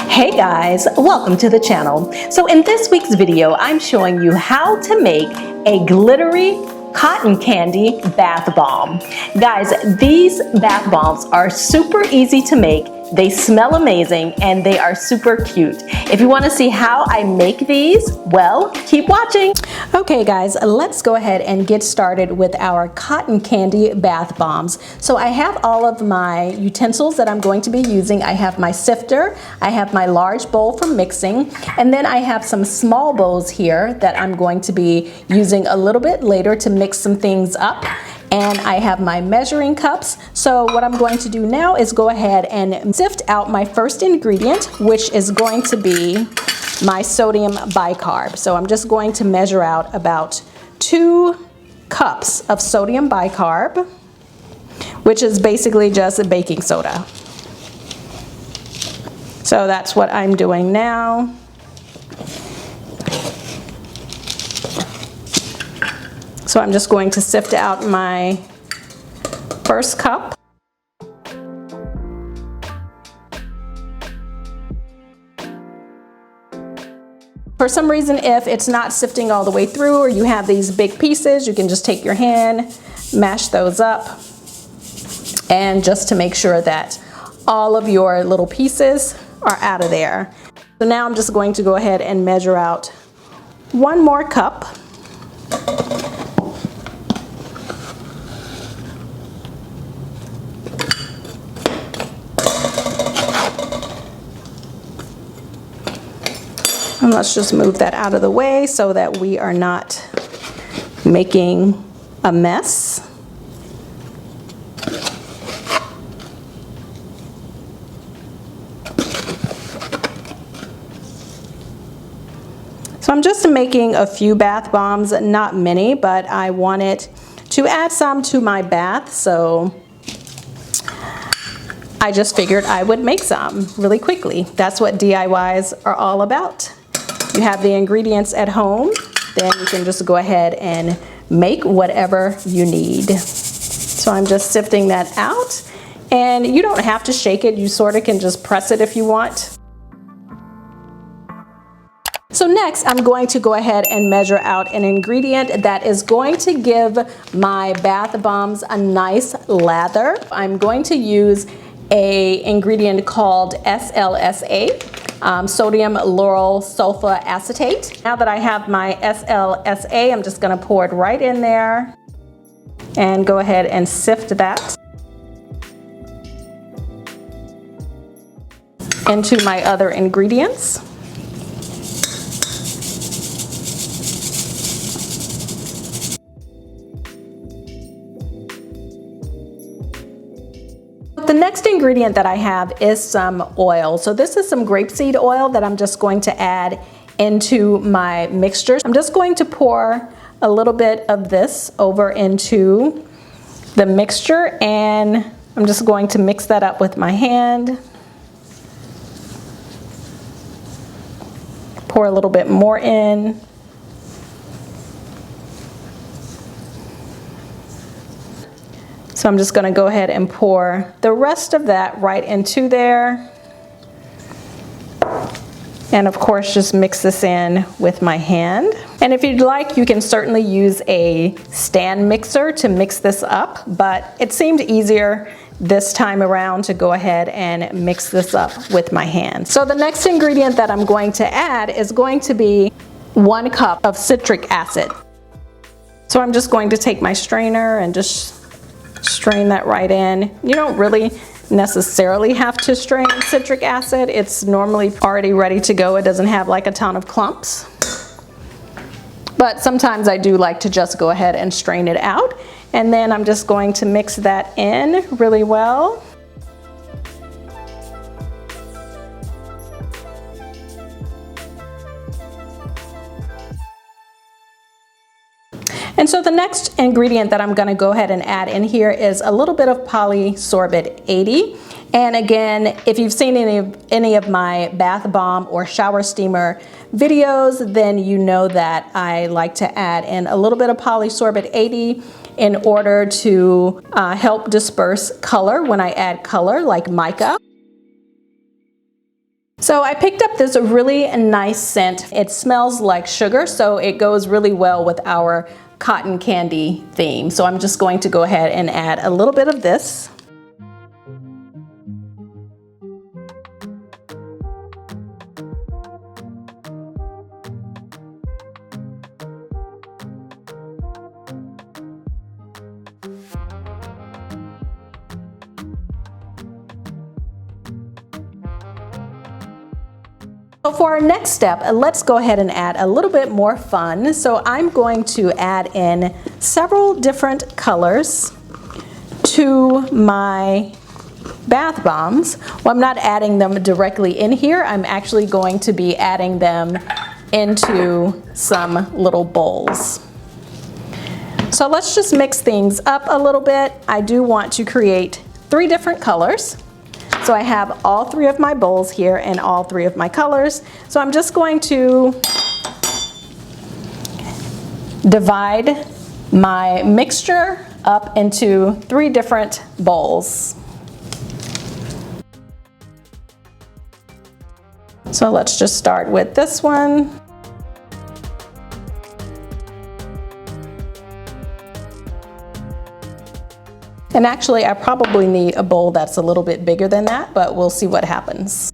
Hey guys, welcome to the channel. So in this week's video, I'm showing you how to make a glittery cotton candy bath bomb. Guys, these bath bombs are super easy to make. They smell amazing and they are super cute. If you want to see how I make these, well, keep watching. Okay guys, let's go ahead and get started with our cotton candy bath bombs. So I have all of my utensils that I'm going to be using. I have my sifter, I have my large bowl for mixing, and then I have some small bowls here that I'm going to be using a little bit later to mix some things up. And I have my measuring cups. So what I'm going to do now is go ahead and sift out my first ingredient, which is going to be my sodium bicarb. So I'm just going to measure out about 2 cups of sodium bicarb, which is basically just a baking soda. So that's what I'm doing now. So I'm just going to sift out my first cup. For some reason, if it's not sifting all the way through or you have these big pieces, you can just take your hand, mash those up, and just to make sure that all of your little pieces are out of there. So now I'm just going to go ahead and measure out 1 more cup. And let's just move that out of the way so that we are not making a mess. So I'm just making a few bath bombs, not many, but I wanted to add some to my bath, so I just figured I would make some really quickly. That's what DIYs are all about. You have the ingredients at home, then you can just go ahead and make whatever you need. So I'm just sifting that out, and you don't have to shake it. You sort of can just press it if you want. So next, I'm going to go ahead and measure out an ingredient that is going to give my bath bombs a nice lather. I'm going to use an ingredient called SLSa. Sodium lauryl sulfur acetate. Now that I have my SLSa, I'm just going to pour it right in there and go ahead and sift that into my other ingredients. The next ingredient that I have is some oil. So this is some grape seed oil that I'm just going to add into my mixture. I'm just going to pour a little bit of this over into the mixture, and I'm just going to mix that up with my hand. Pour a little bit more in. So I'm just going to go ahead and pour the rest of that right into there. And of course, just mix this in with my hand. And if you'd like, you can certainly use a stand mixer to mix this up, but it seemed easier this time around to go ahead and mix this up with my hand. So the next ingredient that I'm going to add is going to be 1 cup of citric acid. So I'm just going to take my strainer and just strain that right in. You don't really necessarily have to strain citric acid. It's normally already ready to go. It doesn't have like a ton of clumps. But sometimes I do like to just go ahead and strain it out. And then I'm just going to mix that in really well. And so the next ingredient that I'm going to go ahead and add in here is a little bit of Polysorbate 80. And again, if you've seen any of my bath bomb or shower steamer videos, then you know that I like to add in a little bit of Polysorbate 80 in order to help disperse color when I add color like mica. So I picked up this really nice scent. It smells like sugar, so it goes really well with our cotton candy theme. So I'm just going to go ahead and add a little bit of this. So for our next step, let's go ahead and add a little bit more fun. So I'm going to add in several different colors to my bath bombs. Well, I'm not adding them directly in here. I'm actually going to be adding them into some little bowls. So let's just mix things up a little bit. I do want to create 3 different colors. So I have all 3 of my bowls here and all 3 of my colors. So I'm just going to divide my mixture up into 3 different bowls. So let's just start with this one. And actually, I probably need a bowl that's a little bit bigger than that, but we'll see what happens.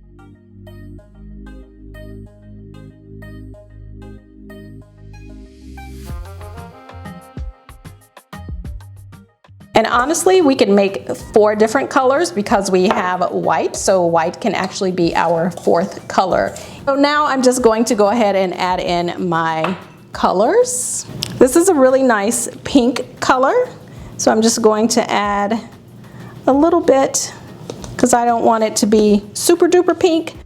And honestly, we can make 4 different colors because we have white, so white can actually be our 4th color. So now I'm just going to go ahead and add in my colors. This is a really nice pink color. So I'm just going to add a little bit because I don't want it to be super duper pink.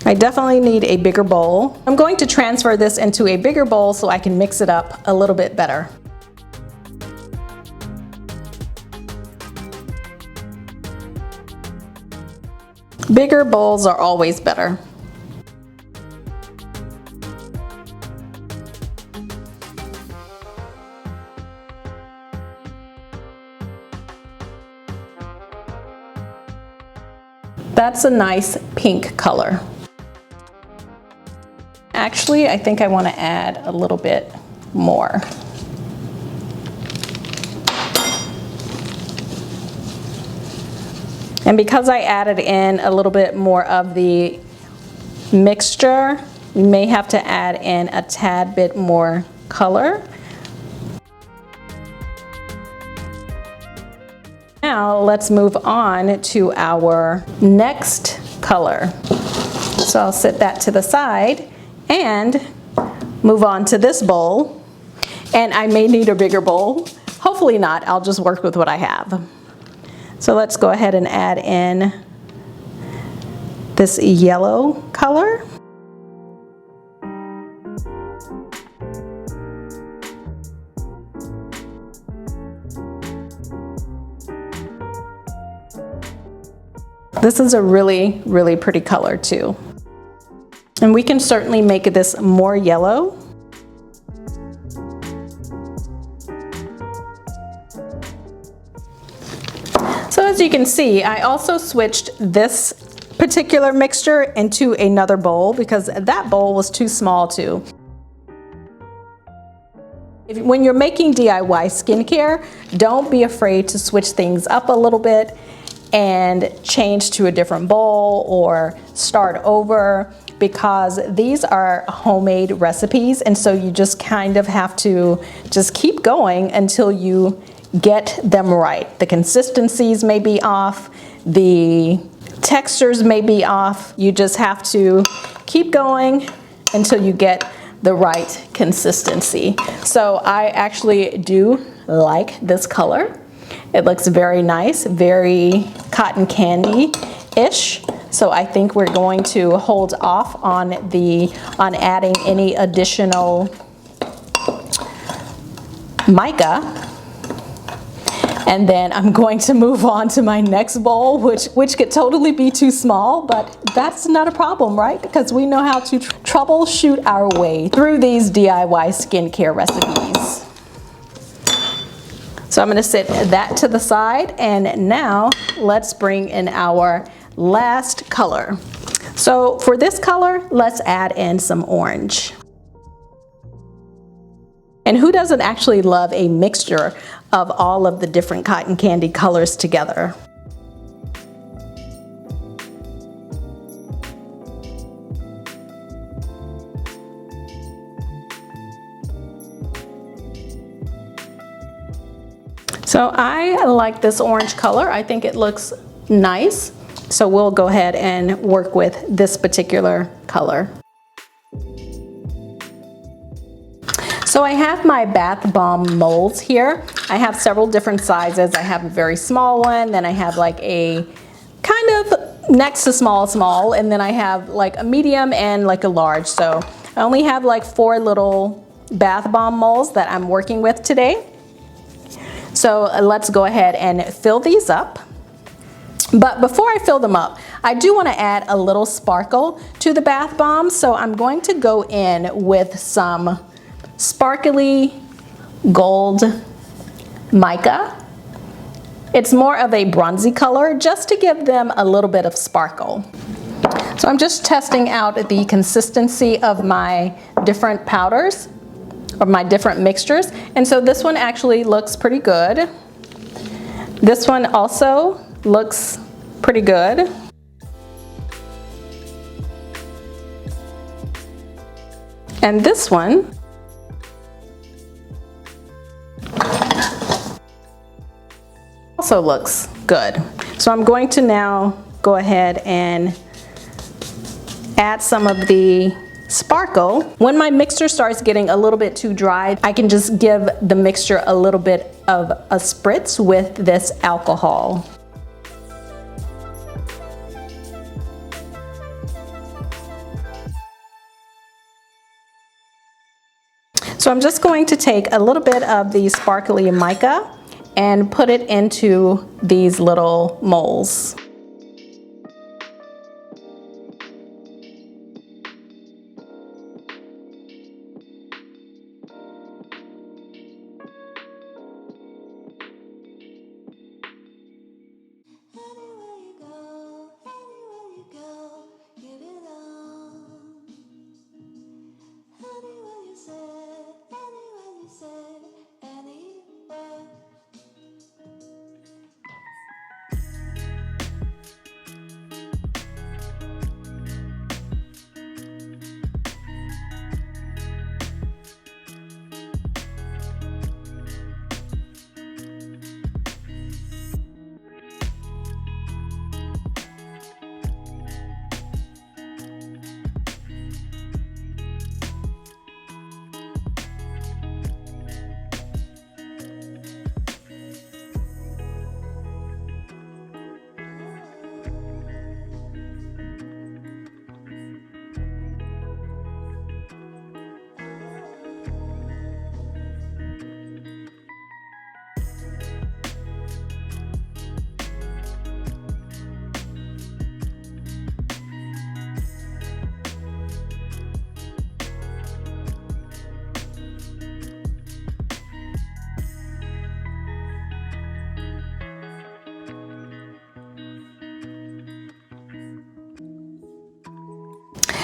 I definitely need a bigger bowl. I'm going to transfer this into a bigger bowl so I can mix it up a little bit better. Bigger bowls are always better. That's a nice pink color. Actually, I think I want to add a little bit more. And because I added in a little bit more of the mixture, you may have to add in a tad bit more color. Now let's move on to our next color. So I'll set that to the side and move on to this bowl. And I may need a bigger bowl. Hopefully not, I'll just work with what I have. So let's go ahead and add in this yellow color. This is a really, really pretty color too. And we can certainly make this more yellow. So as you can see, I also switched this particular mixture into another bowl because that bowl was too small too. When you're making DIY skincare, don't be afraid to switch things up a little bit and change to a different bowl or start over, because these are homemade recipes, and so you just kind of have to just keep going until you get them right. The consistencies may be off, the textures may be off. You just have to keep going until you get the right consistency. So I actually do like this color. It looks very nice, very cotton candy-ish. So I think we're going to hold off on adding any additional mica. And then I'm going to move on to my next bowl, which could totally be too small, but that's not a problem, right? Because we know how to troubleshoot our way through these DIY skincare recipes. So So I'm going to set that to the side, and now let's bring in our last color. So for this color, let's add in some orange. And who doesn't actually love a mixture of all of the different cotton candy colors together? So I like this orange color. I think it looks nice. So we'll go ahead and work with this particular color. So I have my bath bomb molds here. I have several different sizes. I have a very small one, then I have like a kind of next to small, and then I have like a medium and like a large. So I only have like 4 little bath bomb molds that I'm working with today. So let's go ahead and fill these up. But before I fill them up, I do want to add a little sparkle to the bath bomb. So I'm going to go in with some sparkly gold mica. It's more of a bronzy color, just to give them a little bit of sparkle. So I'm just testing out the consistency of my different powders, or my different mixtures. And so this one actually looks pretty good. This one also looks pretty good. And this one also looks good. So I'm going to now go ahead and add some of the sparkle. When my mixture starts getting a little bit too dry, I can just give the mixture a little bit of a spritz with this alcohol. So I'm just going to take a little bit of the sparkly mica and put it into these little molds.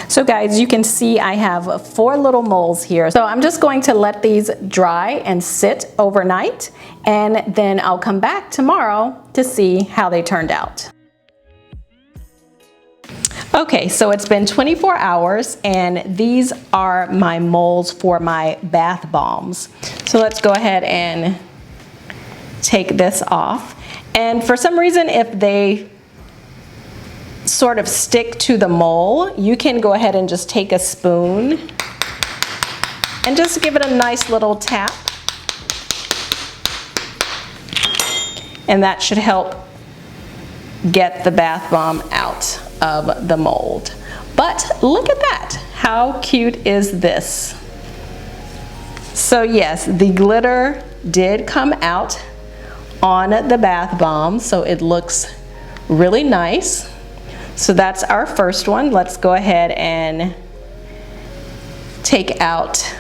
So guys, you can see I have 4 little molds here. So I'm just going to let these dry and sit overnight, and then I'll come back tomorrow to see how they turned out. Okay, so it's been 24 hours and these are my molds for my bath bombs. So let's go ahead and take this off. And for some reason, if they sort of stick to the mold, you can go ahead and just take a spoon and just give it a nice little tap. And that should help get the bath bomb out of the mold. But look at that. How cute is this? So yes, the glitter did come out on the bath bomb, so it looks really nice. So that's our first one. Let's go ahead and take out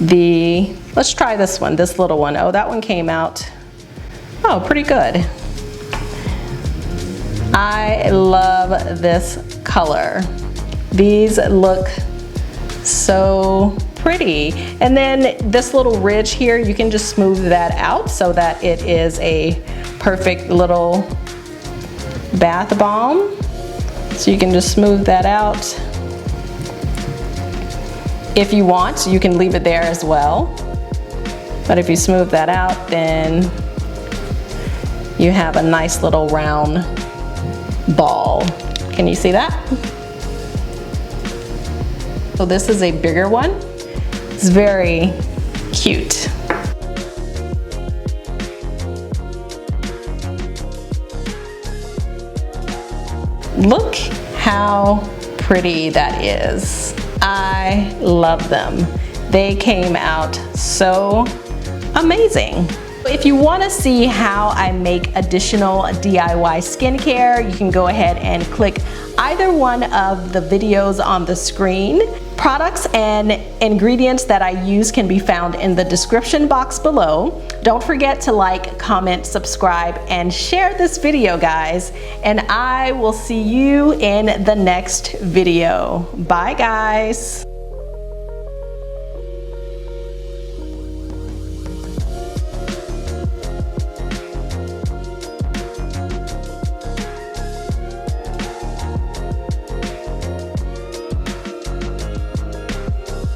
let's try this one, this little one. Oh, that one came out, oh, pretty good. I love this color. These look so pretty. And then this little ridge here, you can just smooth that out so that it is a perfect little bath bomb. So you can just smooth that out. If you want, you can leave it there as well. But if you smooth that out, then you have a nice little round ball. Can you see that? So this is a bigger one. It's very cute. Look how pretty that is. I love them. They came out so amazing. If you want to see how I make additional DIY skincare, you can go ahead and click either one of the videos on the screen. Products and ingredients that I use can be found in the description box below. Don't forget to like, comment, subscribe, and share this video, guys. And I will see you in the next video. Bye, guys.